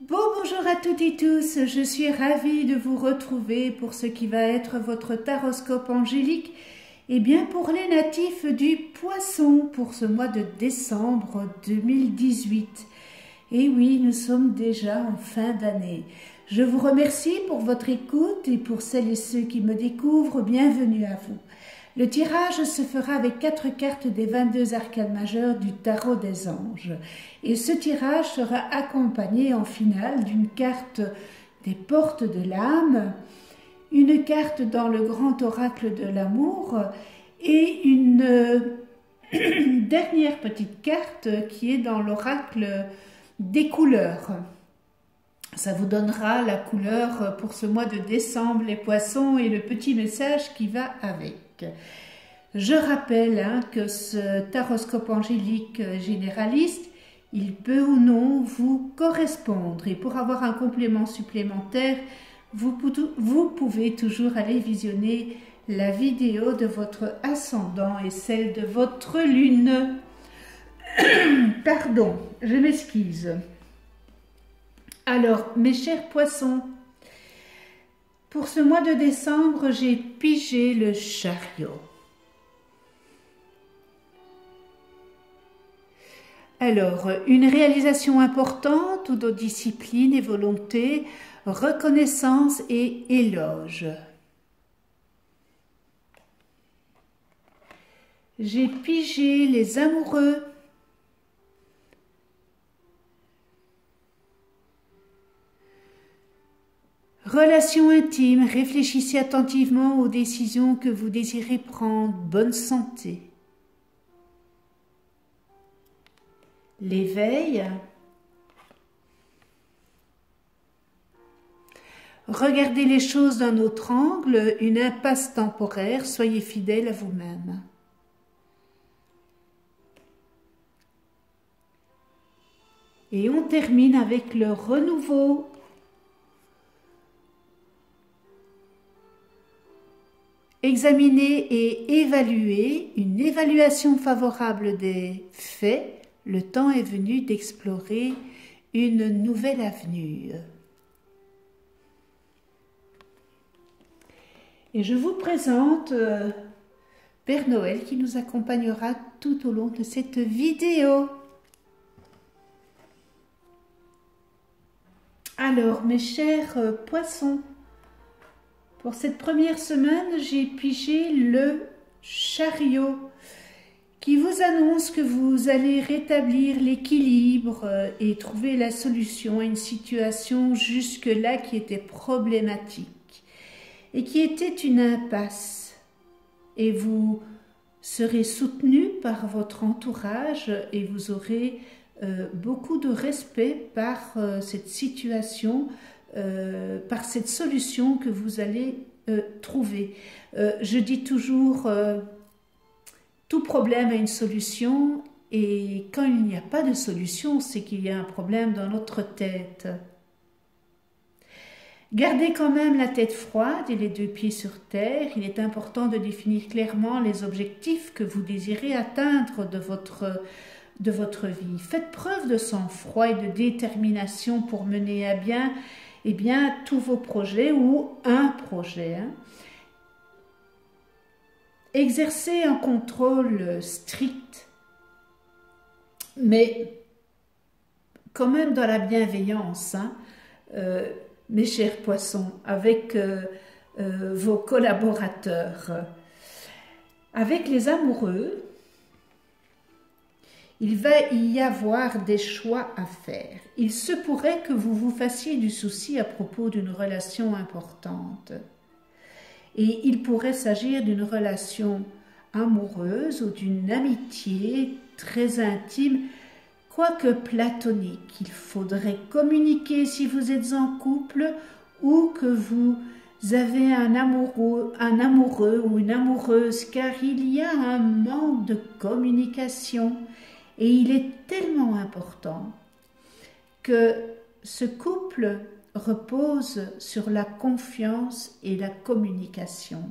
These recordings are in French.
Bonjour à toutes et tous, je suis ravie de vous retrouver pour ce qui va être votre taroscope angélique. Et bien pour les natifs du Poisson pour ce mois de décembre 2018. Et oui, nous sommes déjà en fin d'année. Je vous remercie pour votre écoute et pour celles et ceux qui me découvrent, bienvenue à vous. Le tirage se fera avec 4 cartes des 22 arcanes majeures du tarot des anges. Et ce tirage sera accompagné en finale d'une carte des portes de l'âme, une carte dans le grand oracle de l'amour et une dernière petite carte qui est dans l'oracle des couleurs. Ça vous donnera la couleur pour ce mois de décembre, les poissons, et le petit message qui va avec. Je rappelle que ce taroscope angélique généraliste, il peut ou non vous correspondre. Et pour avoir un complément supplémentaire, vous pouvez toujours aller visionner la vidéo de votre ascendant et celle de votre lune. Pardon, je m'excuse. Alors, mes chers poissons, pour ce mois de décembre, j'ai pigé le chariot. Alors, une réalisation importante ou de discipline et volonté, reconnaissance et éloge. J'ai pigé les amoureux. Relation intime, réfléchissez attentivement aux décisions que vous désirez prendre. Bonne santé. L'éveil. Regardez les choses d'un autre angle, une impasse temporaire, soyez fidèle à vous-même. Et on termine avec le renouveau. Examiner et évaluer, une évaluation favorable des faits, le temps est venu d'explorer une nouvelle avenue. Et je vous présente Père Noël qui nous accompagnera tout au long de cette vidéo. Alors, mes chers poissons, pour cette première semaine, j'ai pigé le chariot qui vous annonce que vous allez rétablir l'équilibre et trouver la solution à une situation jusque-là qui était problématique et qui était une impasse. Et vous serez soutenu par votre entourage et vous aurez beaucoup de respect par cette situation, par cette solution que vous allez trouver. Je dis toujours, tout problème a une solution, et quand il n'y a pas de solution, c'est qu'il y a un problème dans notre tête. Gardez quand même la tête froide et les 2 pieds sur terre. Il est important de définir clairement les objectifs que vous désirez atteindre de votre vie. Faites preuve de sang-froid et de détermination pour mener à bien, tous vos projets ou un projet. Exercez un contrôle strict, mais quand même dans la bienveillance, mes chers poissons, avec vos collaborateurs. Avec les amoureux, il va y avoir des choix à faire. Il se pourrait que vous vous fassiez du souci à propos d'une relation importante. Et il pourrait s'agir d'une relation amoureuse ou d'une amitié très intime, quoique platonique. Il faudrait communiquer si vous êtes en couple ou que vous avez un amoureux ou une amoureuse, car il y a un manque de communication. Et il est tellement important que ce couple repose sur la confiance et la communication.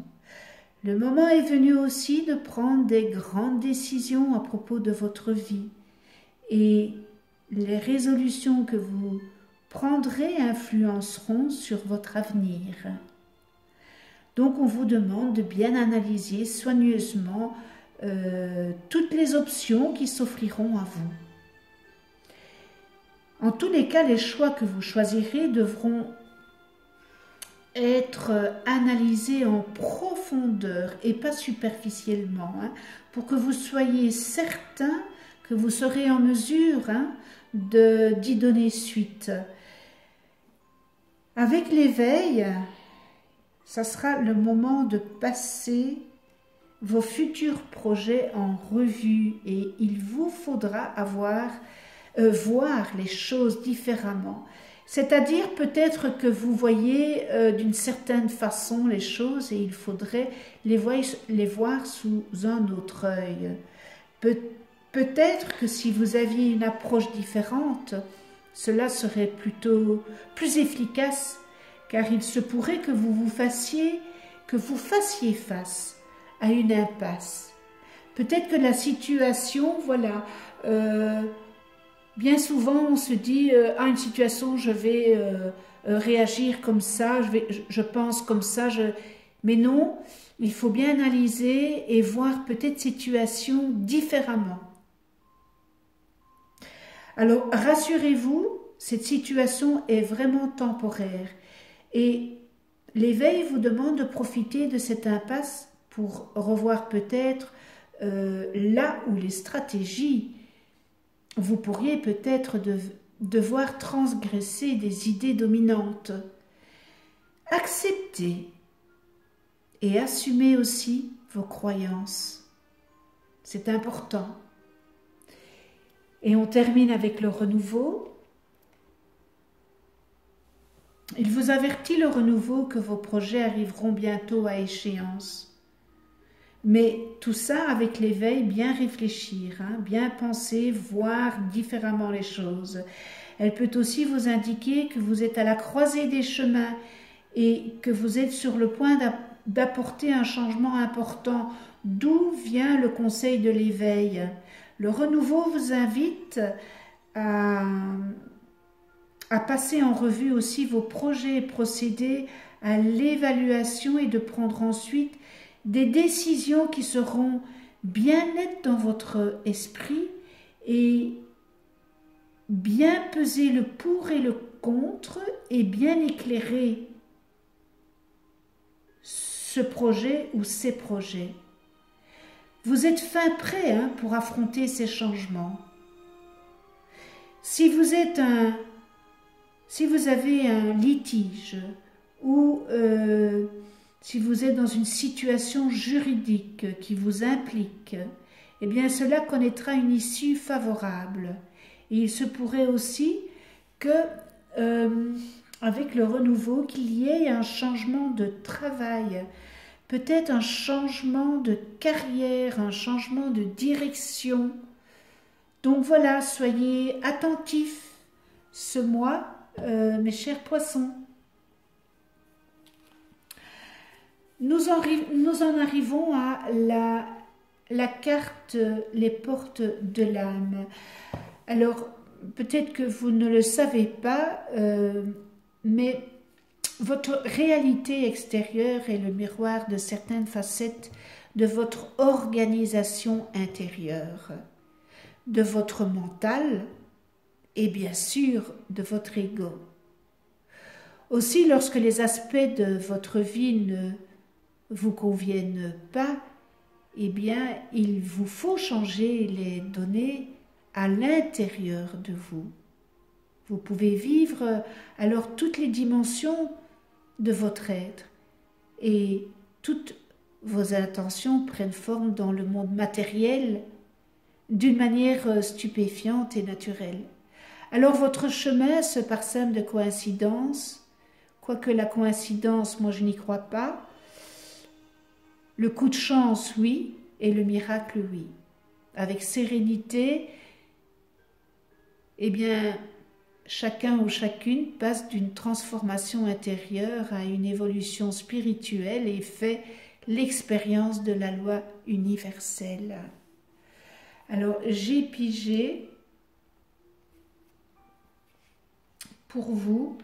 Le moment est venu aussi de prendre des grandes décisions à propos de votre vie. Et les résolutions que vous prendrez influenceront sur votre avenir. Donc on vous demande de bien analyser soigneusement toutes les options qui s'offriront à vous. En tous les cas, les choix que vous choisirez devront être analysés en profondeur et pas superficiellement, pour que vous soyez certain que vous serez en mesure d'y donner suite. Avec l'éveil, ça sera le moment de passer vos futurs projets en revue et il vous faudra voir les choses différemment. C'est-à-dire peut-être que vous voyez d'une certaine façon les choses et il faudrait les voir sous un autre œil. Peut-être que si vous aviez une approche différente, cela serait plutôt plus efficace, car il se pourrait que vous fassiez face à une impasse. Peut-être que la situation, voilà, bien souvent on se dit à une situation je vais réagir comme ça, je pense comme ça, mais non, il faut bien analyser et voir peut-être situation différemment. Alors rassurez-vous, cette situation est vraiment temporaire et l'éveil vous demande de profiter de cette impasse pour revoir peut-être là où les stratégies, vous pourriez peut-être devoir transgresser des idées dominantes. Acceptez et assumez aussi vos croyances. C'est important. Et on termine avec le renouveau. Il vous avertit le renouveau que vos projets arriveront bientôt à échéance. Mais tout ça avec l'éveil, bien réfléchir, bien penser, voir différemment les choses. Elle peut aussi vous indiquer que vous êtes à la croisée des chemins et que vous êtes sur le point d'apporter un changement important. D'où vient le conseil de l'éveil? Le renouveau vous invite à passer en revue aussi vos projets et procéder à l'évaluation et de prendre ensuite des décisions qui seront bien nettes dans votre esprit et bien peser le pour et le contre et bien éclairer ce projet ou ces projets. Vous êtes fin prêt pour affronter ces changements. Si vous avez un litige ou si vous êtes dans une situation juridique qui vous implique, eh bien cela connaîtra une issue favorable. Et il se pourrait aussi que, avec le renouveau, qu'il y ait un changement de travail, peut-être un changement de carrière, un changement de direction. Donc voilà, soyez attentifs ce mois, mes chers poissons. Nous en arrivons à la carte Les portes de l'âme. Alors, peut-être que vous ne le savez pas, mais votre réalité extérieure est le miroir de certaines facettes de votre organisation intérieure, de votre mental et bien sûr de votre ego. Aussi, lorsque les aspects de votre vie ne vous conviennent pas, eh bien, il vous faut changer les données à l'intérieur de vous. Vous pouvez vivre alors toutes les dimensions de votre être et toutes vos intentions prennent forme dans le monde matériel d'une manière stupéfiante et naturelle. Alors votre chemin se parsème de coïncidences, quoique la coïncidence, moi je n'y crois pas. Le coup de chance, oui, et le miracle, oui. Avec sérénité, eh bien, chacun ou chacune passe d'une transformation intérieure à une évolution spirituelle et fait l'expérience de la loi universelle. Alors, j'ai pigé pour vous.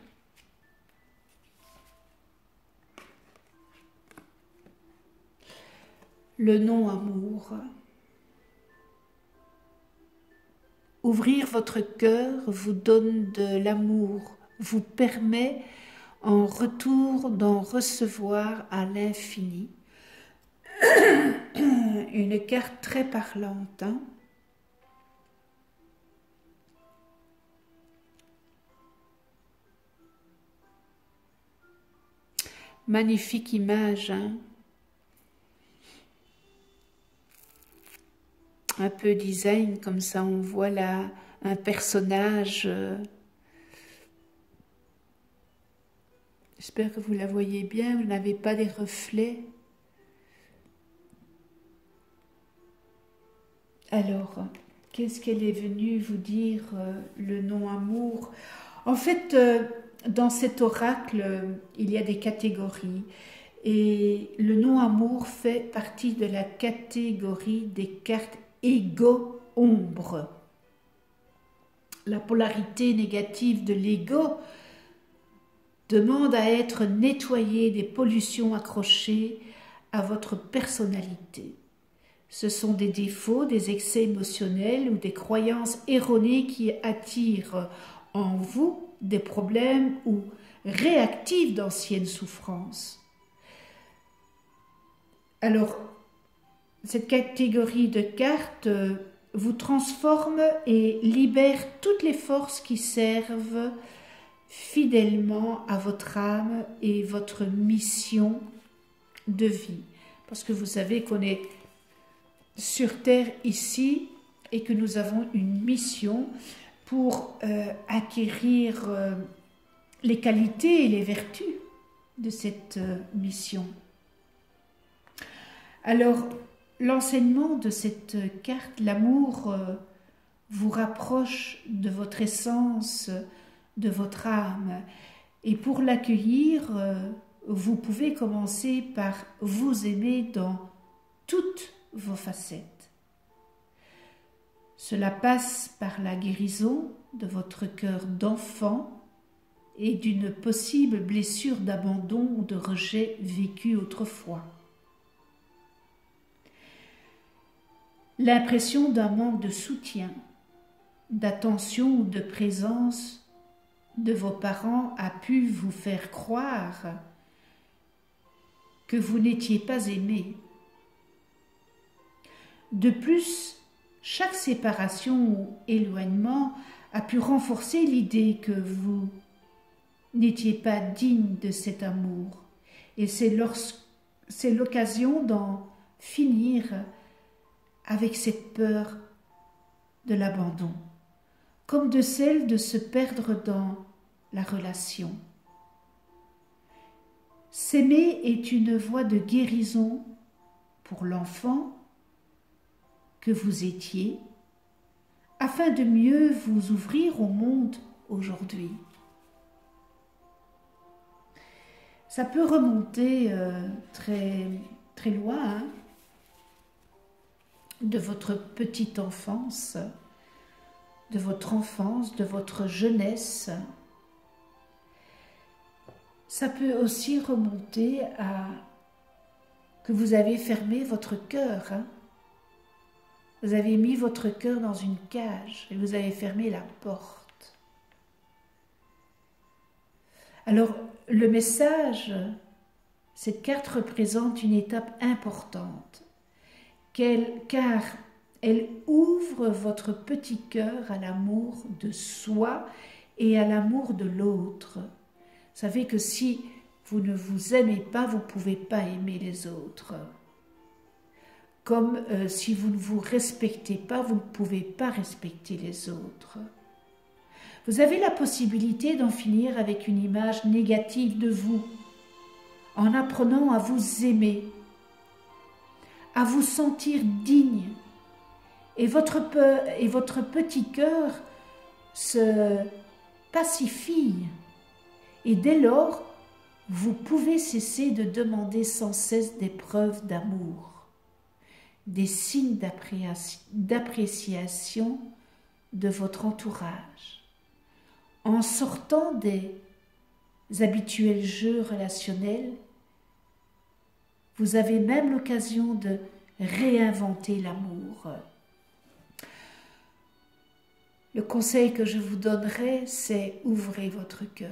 Le non-amour. Ouvrir votre cœur vous donne de l'amour, vous permet en retour d'en recevoir à l'infini. Une carte très parlante, hein? Magnifique image, hein? Un peu design, comme ça on voit là un personnage. J'espère que vous la voyez bien, vous n'avez pas des reflets. Alors, qu'est-ce qu'elle est venue vous dire, le non-amour? En fait, dans cet oracle, il y a des catégories. Et le non-amour fait partie de la catégorie des cartes égo-ombre. La polarité négative de l'ego demande à être nettoyée des pollutions accrochées à votre personnalité. Ce sont des défauts, des excès émotionnels ou des croyances erronées qui attirent en vous des problèmes ou réactivent d'anciennes souffrances. Alors, cette catégorie de cartes vous transforme et libère toutes les forces qui servent fidèlement à votre âme et votre mission de vie. Parce que vous savez qu'on est sur Terre ici et que nous avons une mission pour acquérir les qualités et les vertus de cette mission. Alors, l'enseignement de cette carte, l'amour, vous rapproche de votre essence, de votre âme. Et pour l'accueillir, vous pouvez commencer par vous aimer dans toutes vos facettes. Cela passe par la guérison de votre cœur d'enfant et d'une possible blessure d'abandon ou de rejet vécue autrefois. L'impression d'un manque de soutien, d'attention ou de présence de vos parents a pu vous faire croire que vous n'étiez pas aimé. De plus, chaque séparation ou éloignement a pu renforcer l'idée que vous n'étiez pas digne de cet amour. Et c'est l'occasion d'en finir avec cette peur de l'abandon, comme de celle de se perdre dans la relation. S'aimer est une voie de guérison pour l'enfant que vous étiez, afin de mieux vous ouvrir au monde aujourd'hui. Ça peut remonter très, très loin, hein, de votre petite enfance, de votre jeunesse. Ça peut aussi remonter à que vous avez fermé votre cœur, hein. Vous avez mis votre cœur dans une cage et vous avez fermé la porte. Alors, le message, cette carte représente une étape importante, car elle ouvre votre petit cœur à l'amour de soi et à l'amour de l'autre. Vous savez que si vous ne vous aimez pas, vous ne pouvez pas aimer les autres. Comme si vous ne vous respectez pas, vous ne pouvez pas respecter les autres. Vous avez la possibilité d'en finir avec une image négative de vous, en apprenant à vous aimer, à vous sentir digne, et votre petit cœur se pacifie. Et dès lors, vous pouvez cesser de demander sans cesse des preuves d'amour, des signes d'appréciation de votre entourage. en sortant des habituels jeux relationnels, vous avez même l'occasion de réinventer l'amour. Le conseil que je vous donnerai, c'est ouvrez votre cœur.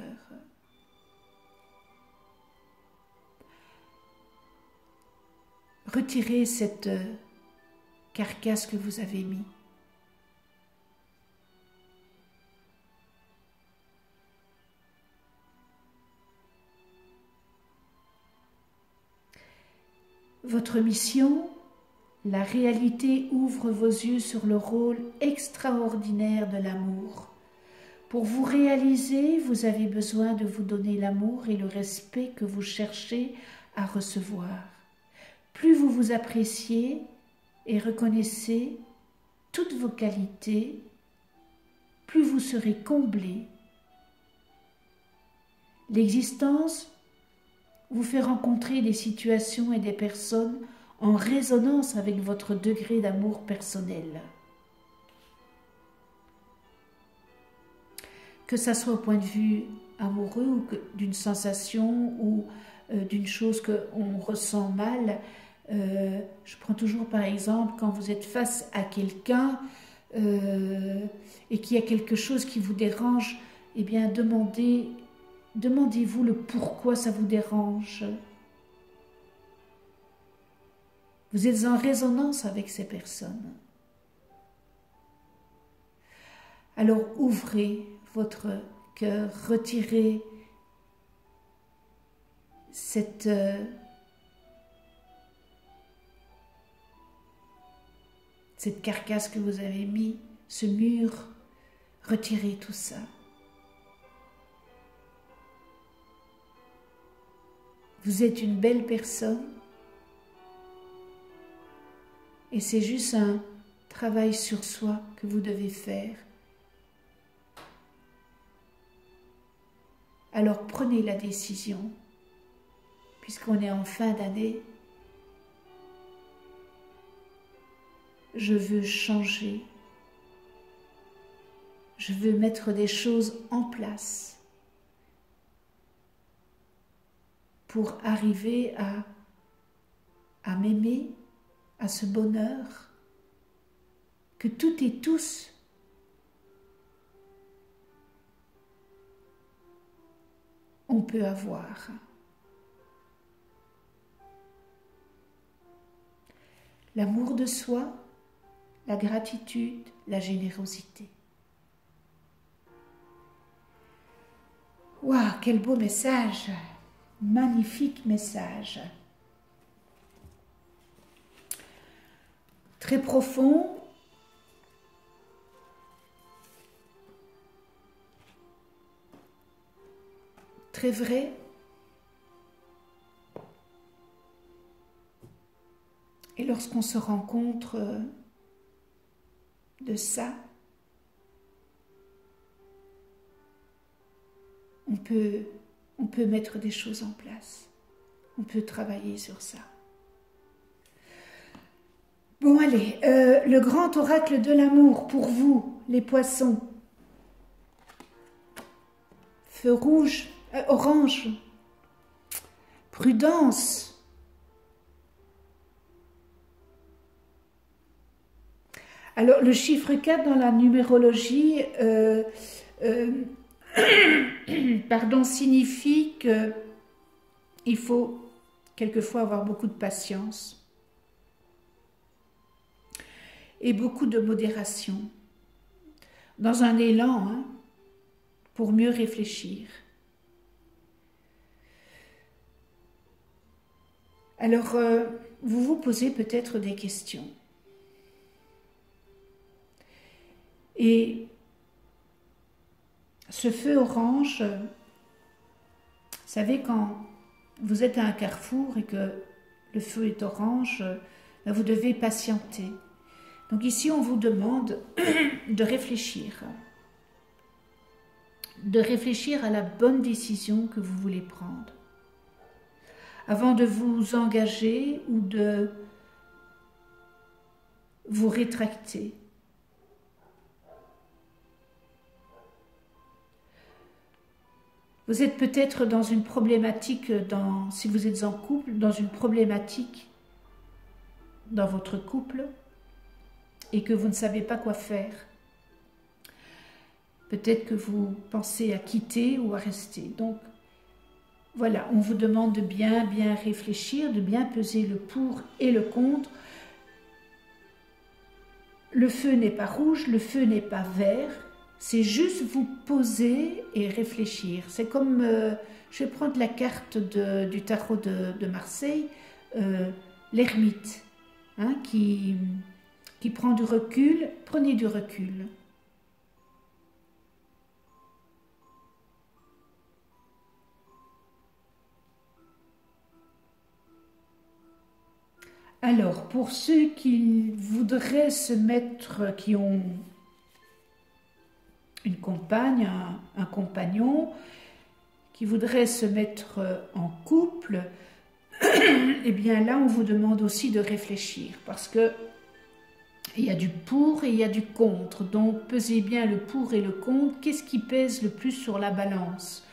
Retirez cette carcasse que vous avez mise. Votre mission, la réalité ouvre vos yeux sur le rôle extraordinaire de l'amour. Pour vous réaliser, vous avez besoin de vous donner l'amour et le respect que vous cherchez à recevoir. Plus vous vous appréciez et reconnaissez toutes vos qualités, plus vous serez comblé. L'existence vous fait rencontrer des situations et des personnes en résonance avec votre degré d'amour personnel. Que ça soit au point de vue amoureux ou d'une sensation ou d'une chose qu'on ressent mal. Je prends toujours par exemple quand vous êtes face à quelqu'un et qu'il y a quelque chose qui vous dérange, eh bien demandez-vous le pourquoi ça vous dérange. Vous êtes en résonance avec ces personnes. Alors ouvrez votre cœur, retirez cette carcasse que vous avez mis, ce mur, retirez tout ça. Vous êtes une belle personne et c'est juste un travail sur soi que vous devez faire. Alors prenez la décision, puisqu'on est en fin d'année. Je veux changer. Je veux mettre des choses en place pour arriver à m'aimer, à ce bonheur que toutes et tous on peut avoir. L'amour de soi, la gratitude, la générosité. Waouh, quel beau message! Magnifique message. Très profond. Très vrai. Et lorsqu'on se rend compte de ça, on peut mettre des choses en place. On peut travailler sur ça. Bon, allez, le grand oracle de l'amour pour vous, les poissons. Feu rouge, orange. Prudence. Alors, le chiffre 4 dans la numérologie signifie qu'il faut quelquefois avoir beaucoup de patience et beaucoup de modération, dans un élan pour mieux réfléchir. Alors, vous vous posez peut-être des questions. Et ce feu orange, vous savez, quand vous êtes à un carrefour et que le feu est orange, vous devez patienter. Donc ici, on vous demande de réfléchir à la bonne décision que vous voulez prendre, avant de vous engager ou de vous rétracter. Vous êtes peut-être dans une problématique, si vous êtes en couple, dans une problématique dans votre couple et que vous ne savez pas quoi faire. Peut-être que vous pensez à quitter ou à rester. Donc, voilà, on vous demande de bien réfléchir, de bien peser le pour et le contre. Le feu n'est pas rouge, le feu n'est pas vert. C'est juste vous poser et réfléchir. C'est comme, je vais prendre la carte du tarot de Marseille, l'ermite, hein, qui prend du recul. Prenez du recul. Alors, pour ceux qui voudraient se mettre, qui ont une compagne, un compagnon, qui voudraient se mettre en couple, eh bien là, on vous demande aussi de réfléchir, parce que il y a du pour et il y a du contre. Donc, pesez bien le pour et le contre. Qu'est-ce qui pèse le plus sur la balance ?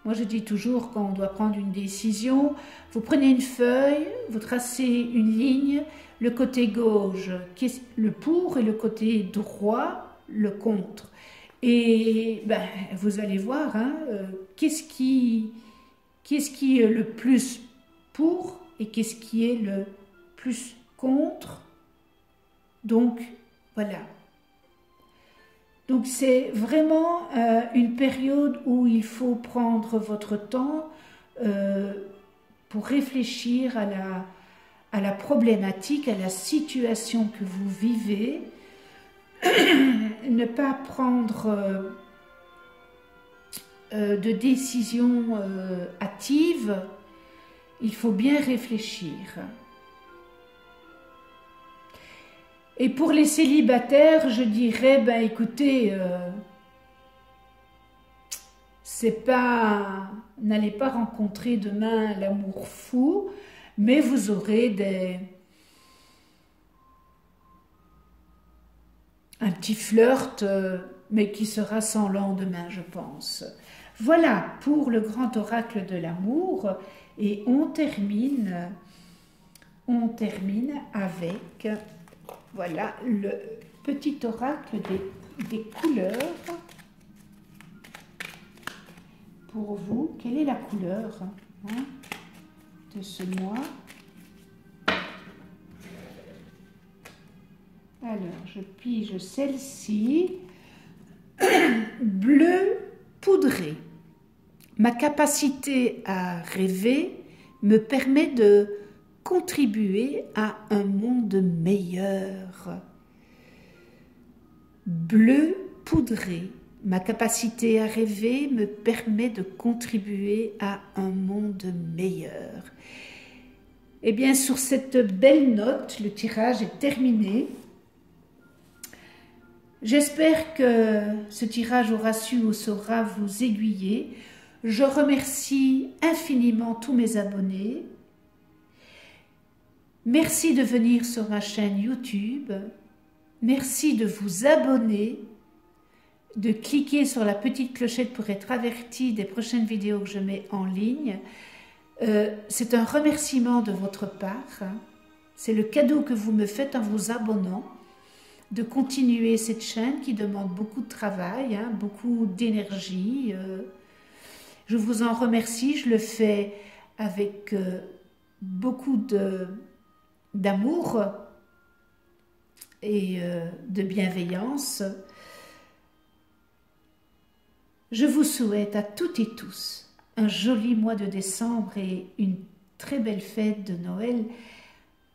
Moi, je dis toujours, quand on doit prendre une décision, vous prenez une feuille, vous tracez une ligne, le côté gauche, le pour, et le côté droit, le contre. Et ben, vous allez voir, hein, qu'est-ce qui est le plus pour et qu'est-ce qui est le plus contre. Donc, voilà. Donc c'est vraiment une période où il faut prendre votre temps pour réfléchir à la problématique, à la situation que vous vivez. Ne pas prendre de décisions hâtives. Il faut bien réfléchir. Et pour les célibataires, je dirais, ben écoutez, n'allez pas rencontrer demain l'amour fou, mais vous aurez un petit flirt, mais qui sera sans lendemain, je pense. Voilà pour le grand oracle de l'amour, et on termine avec... Voilà le petit oracle des couleurs. Pour vous, quelle est la couleur de ce mois? Alors, je pige celle-ci. Bleu poudré. Ma capacité à rêver me permet de contribuer à un monde meilleur. Bleu poudré. Ma capacité à rêver me permet de contribuer à un monde meilleur. Eh bien, sur cette belle note, le tirage est terminé. J'espère que ce tirage aura su ou saura vous aiguiller. Je remercie infiniment tous mes abonnés. Merci de venir sur ma chaîne YouTube. Merci de vous abonner, de cliquer sur la petite clochette pour être averti des prochaines vidéos que je mets en ligne. C'est un remerciement de votre part. C'est le cadeau que vous me faites en vous abonnant, de continuer cette chaîne qui demande beaucoup de travail, beaucoup d'énergie. Je vous en remercie, je le fais avec beaucoup d'amour et de bienveillance. Je vous souhaite à toutes et tous un joli mois de décembre et une très belle fête de Noël,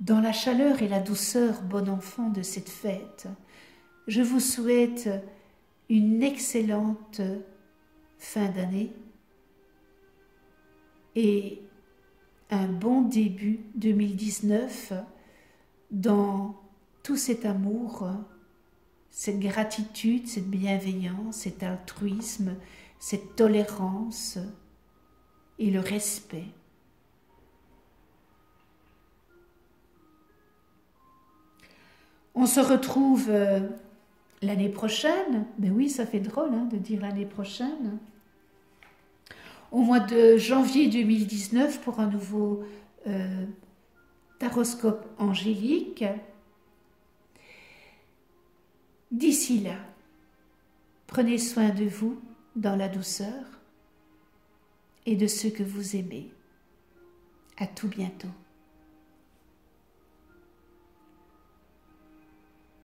dans la chaleur et la douceur, bon enfant, de cette fête. Je vous souhaite une excellente fin d'année et un bon début 2019 dans tout cet amour, cette gratitude, cette bienveillance, cet altruisme, cette tolérance et le respect. On se retrouve l'année prochaine. Ben oui, ça fait drôle de dire l'année prochaine. au mois de janvier 2019 pour un nouveau taroscope angélique. D'ici là, prenez soin de vous dans la douceur et de ceux que vous aimez. À tout bientôt.